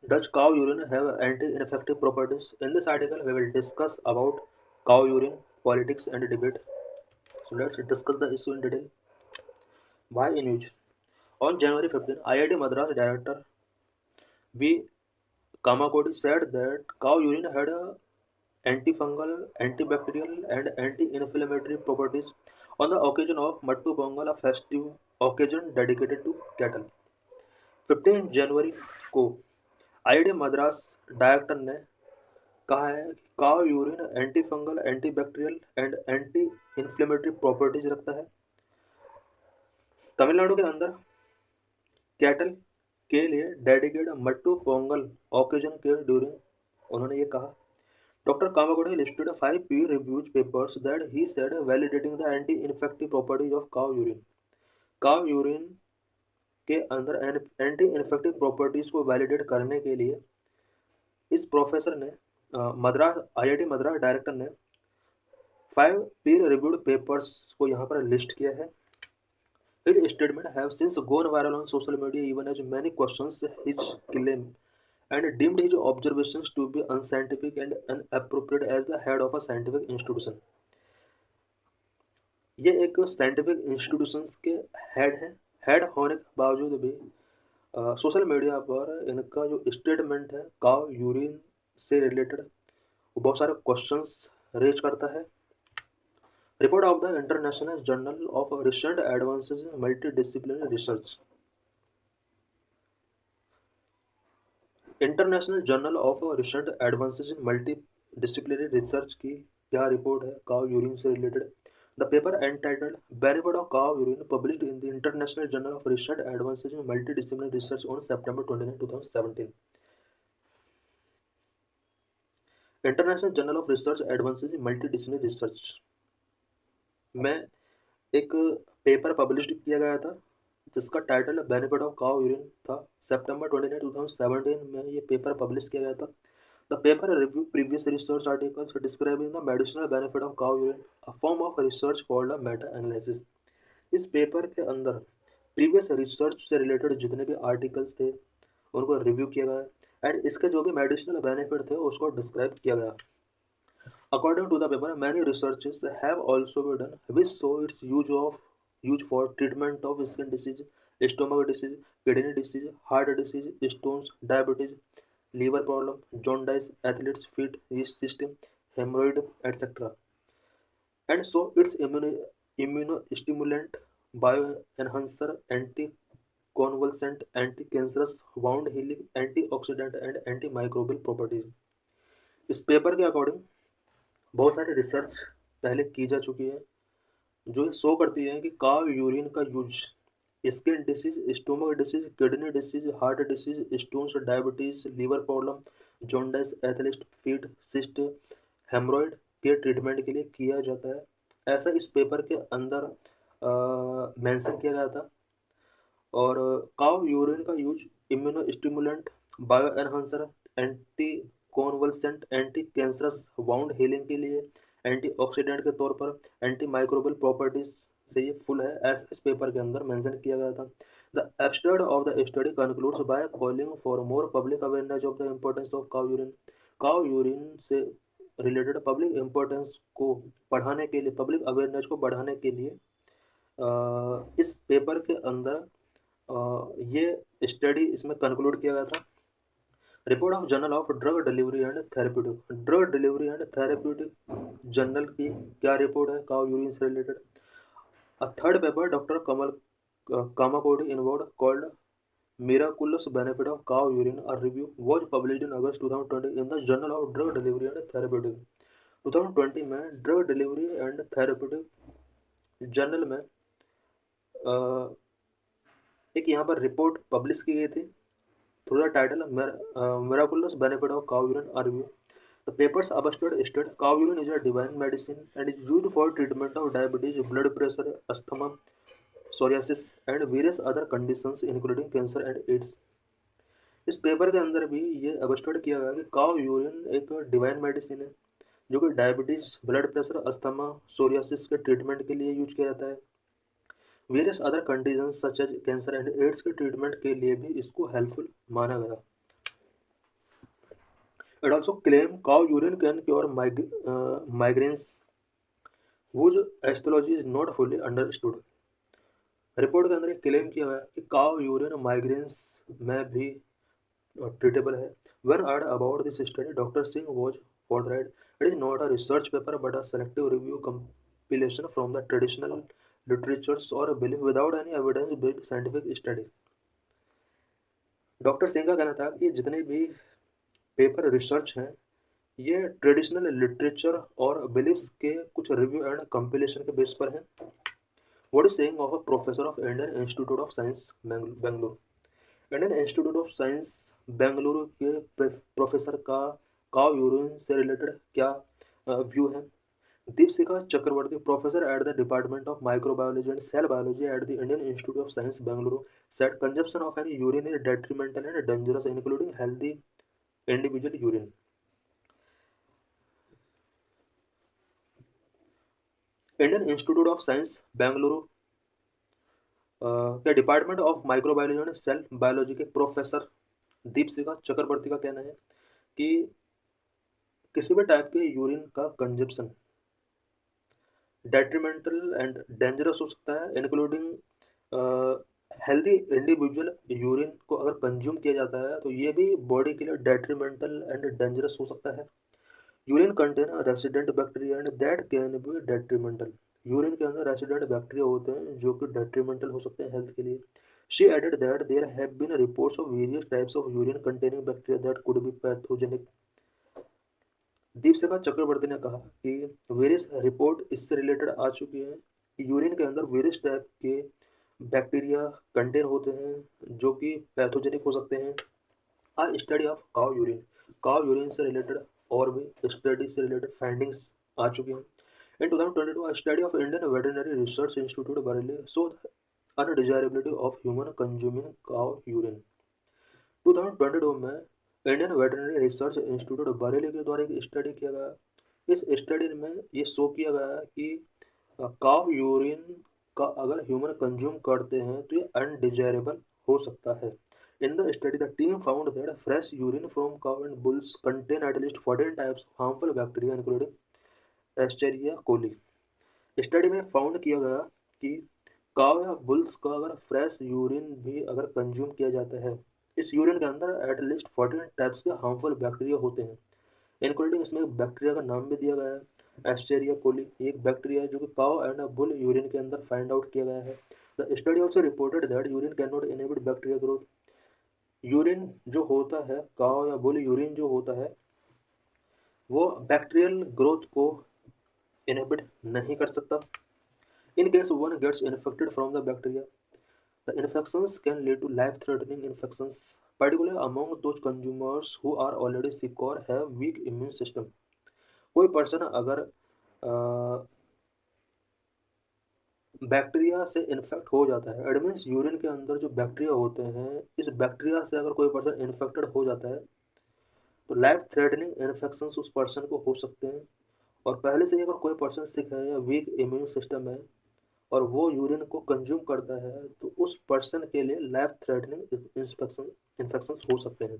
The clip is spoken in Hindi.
Does cow urine have anti-infective properties? In this article, we will discuss about cow urine, politics and debate. So let's discuss the issue in detail. Why in use? On January 15, IIT Madras director V. Kamakodi said that cow urine had antifungal, antibacterial and anti-inflammatory properties on the occasion of Mattu Pongal, a festive occasion dedicated to cattle. 15 जनवरी को आईआईटी मद्रास डायरेक्टर ने कहा है कि cow urine anti fungal, anti bacterial and anti inflammatory properties रखता है। तमिलनाडु के अंदर कैटल के लिए डेडिकेटेड मट्टू पोंगल ओकेजन के ड्यूरिंग उन्होंने ये कहा। Doctor Kamakodi listed 5 peer-reviewed papers that he said validating the anti-infective properties of cow urine. काव यूरिन के अंदर एंटी इन्फेक्टिव प्रॉपर्टीज को वैलिडेट करने के लिए इस प्रोफेसर ने मद्रास आईआईटी मद्रास डायरेक्टर ने 5 peer-reviewed पेपर्स को यहाँ पर लिस्ट किया है। His statement have since gone viral on social media even as many questions his claim and deemed his observations to be unscientific and inappropriate as the head of a scientific institution. ये एक साइंटिफिक इंस्टीट्यूशंस के हेड हैं। हेड होने के बावजूद भी सोशल मीडिया पर इनका जो स्टेटमेंट है काव यूरिन से रिलेटेड वो बहुत सारे क्वेश्चंस रेज करता है। Report of the international journal of recent advances in multidisciplinary research. International journal of recent advances in multidisciplinary research की क्या रिपोर्ट है काव यूरिन से related. The paper entitled Benefit of Cow Urine published in the International Journal of Recent Advances in Multidisciplinary Research on September 29, 2017. International journal of research advances in multidisciplinary research में एक पेपर पब्लिश किया गया था जिसका title benefit of cow urine था। सितंबर 29, 2017 में ये पेपर पब्लिश किया गया था। The paper review previous research articles describing the medicinal benefit of cow urine, a form of research called a Meta analysis. इस पेपर के अंदर प्रीवियस रिसर्च से रिलेटेड जितने भी आर्टिकल्स थे उनको रिव्यू किया गया एंड इसके जो भी मेडिसिनल बेनिफिट थे उसको डिस्क्राइब किया गया। According to the paper, many researches have also been done which show its use for treatment of skin disease, stomach disease, kidney disease, heart disease, stones, diabetes, liver problem, jaundice, athlete's feet, yeast system, hemorrhoid, etc. And so its immunostimulant, bioenhancer, anti-convulsant, anti-cancerous, wound healing, antioxidant and antimicrobial properties. इस पेपर के अकॉर्डिंग बहुत सारी रिसर्च पहले की जा चुकी है जो शो करती है कि काव यूरिन का use skin disease, stomach disease, kidney disease, heart disease, stones, diabetes, liver problem, jaundice, athlete feet, cyst, haemorrhoid के ट्रीटमेंट के लिए किया जाता है। ऐसा इस पेपर के अंदर मेंशन किया गया था। और काव यूरिन का use immuno stimulant, bio enhancer, anti convulsant, anti cancerous, wound healing के लिए, एंटीऑक्सीडेंट के तौर पर, एंटी माइक्रोबियल प्रॉपर्टीज से ये फुल है ऐसा इस पेपर के अंदर मेंशन किया गया था। The abstract of the study concludes by calling for more public awareness of the importance of cow urine. काव यूरिन से रिलेटेड पब्लिक इम्पोर्टेंस को बढ़ाने के लिए, पब्लिक अवेयरनेस को बढ़ाने के लिए इस पेपर के अंदर ये स्टडी इसमें कंक्लूड किया गया था। Report of journal of drug delivery and therapeutic. Drug delivery and therapeutic journal की क्या रिपोर्ट है काव यूरिन से related. A third paper doctor Kamal Kamakodi involve called miraculous benefit of cow urine, a review was published in August 2020 in the Journal of Drug Delivery and Therapeutic। 2020 में drug delivery and therapeutic journal में एक यहाँ पर रिपोर्ट पब्लिश की गई थी through the title Miraculous Benefit of Cow Urine, a review. The papers abstracted state cow urine is a divine medicine and is used for treatment of diabetes, blood pressure, asthma, psoriasis and various other conditions including cancer and AIDS। इस पेपर के अंदर भी ये अबस्ट्रेट किया गया कि काव यूरिन एक डिवाइन मेडिसिन है जो कि diabetes, blood pressure, asthma, psoriasis के ट्रीटमेंट के लिए यूज किया जाता है। Various other conditions such as cancer and AIDS के ट्रीटमेंट के लिए भी इसको हेल्पफुल माना गया। It also claim cow urine can cure migraines, whose etiology is not fully understood. Report के अंदर एक क्लेम किया गया कि काव यूरिन माइग्रेन्स में भी treatable है. When asked about this study, Dr. Singh was forthright. It is not a research paper but a selective review compilation from the traditional literatures or belief without any evidence-based scientific study. Doctor Singh का कहना था कि जितने भी पेपर रिसर्च हैं ये ट्रेडिशनल लिटरेचर और बिलीव्स के कुछ रिव्यू एंड कंपिलेशन के बेस पर हैं. What is saying of a professor of Indian Institute of Science Bengaluru. Indian Institute of Science Bengaluru के प्रोफेसर का काव यूरिन से रिलेटेड क्या व्यू है. Deepshikha Chakraborty, professor at the department of microbiology and cell biology at the Indian Institute of Science Bengaluru, said consumption of any urine is detrimental and dangerous, including healthy individual urine. Indian Institute of Science Bengaluru के department of microbiology and cell biology के प्रोफेसर दीपशिखा चक्रवर्ती का कहना है कि किसी भी टाइप के यूरिन का कंजप्शन डेट्रीमेंटल एंड डेंजरस हो सकता है, इंक्लूडिंग हेल्दी इंडिविजुअल यूरिन को अगर कंज्यूम किया जाता है तो ये भी बॉडी के लिए डेट्रीमेंटल एंड डेंजरस हो सकता है. Urine contain resident bacteria and that can be detrimental. Urine के अंदर रेसिडेंट बैक्टीरिया होते हैं जो कि डेट्रीमेंटल हो सकते हैं हेल्थ के लिए. She added that there have been reports of various types of urine containing bacteria that could be pathogenic. Deepshikha Chakraborty ने कहा कि वेरियस रिपोर्ट इससे रिलेटेड आ चुकी हैं कि यूरिन के अंदर वेरियस टाइप के बैक्टीरिया कंटेन होते हैं जो कि पैथोजेनिक हो सकते हैं. A study of cow urine से रिलेटेड और भी स्टडी से रिलेटेड फाइंडिंग्स आ चुकी हैं. इन 2022 a study of Indian Veterinary Research Institute Bareilly showed the undesirability of human consuming cow urine. 2022 में Indian veterinary research institute Bareilly के द्वारा एक स्टडी किया गया. इस स्टडी में ये शो किया गया कि काव यूरिन का अगर ह्यूमन कंज्यूम करते हैं तो ये अनडिजायरेबल हो सकता है. In the study, the team found that fresh urine from cow and bulls contain at least 14 types of harmful bacteria, including Escherichia coli. Study में फाउंड किया गया कि काव या बुल्स का अगर फ्रेश यूरिन भी अगर कंज्यूम किया जाता है, इस यूरिन के अंदर एटलीस्ट 14 टाइप्स के हार्मफुल बैक्टीरिया होते हैं, इंक्लूडिंग इसमें बैक्टीरिया का नाम भी दिया गया है एस्टेरिया कोली. एक बैक्टीरिया है जो कि काव एंड बुल यूरिन के अंदर फाइंड आउट किया गया है. The study also reported that urine can not inhibit bacteria growth. Urine जो होता है, काव या बुल यूरिन जो होता है, वो बैक्टीरियल ग्रोथ को इनहिबिट नहीं कर सकता. In case one gets infected from the bacteria, the infections can lead to life threatening infections, particularly among those consumers who are already sick और हैव वीक इम्यून सिस्टम. कोई पर्सन अगर बैक्टीरिया से इन्फेक्ट हो जाता है, इट मीन्स यूरिन के अंदर जो बैक्टीरिया होते हैं, इस बैक्टीरिया से अगर कोई पर्सन इन्फेक्टेड हो जाता है तो लाइफ थ्रेटनिंग इन्फेक्शंस उस पर्सन को हो सकते हैं. और पहले से ही अगर कोई पर्सन सिक है या वीक इम्यून सिस्टम है और वो यूरिन को कंज्यूम करता है तो उस पर्सन के लिए लाइफ थ्रेटनिंग इन्फेक्शंस हो सकते हैं.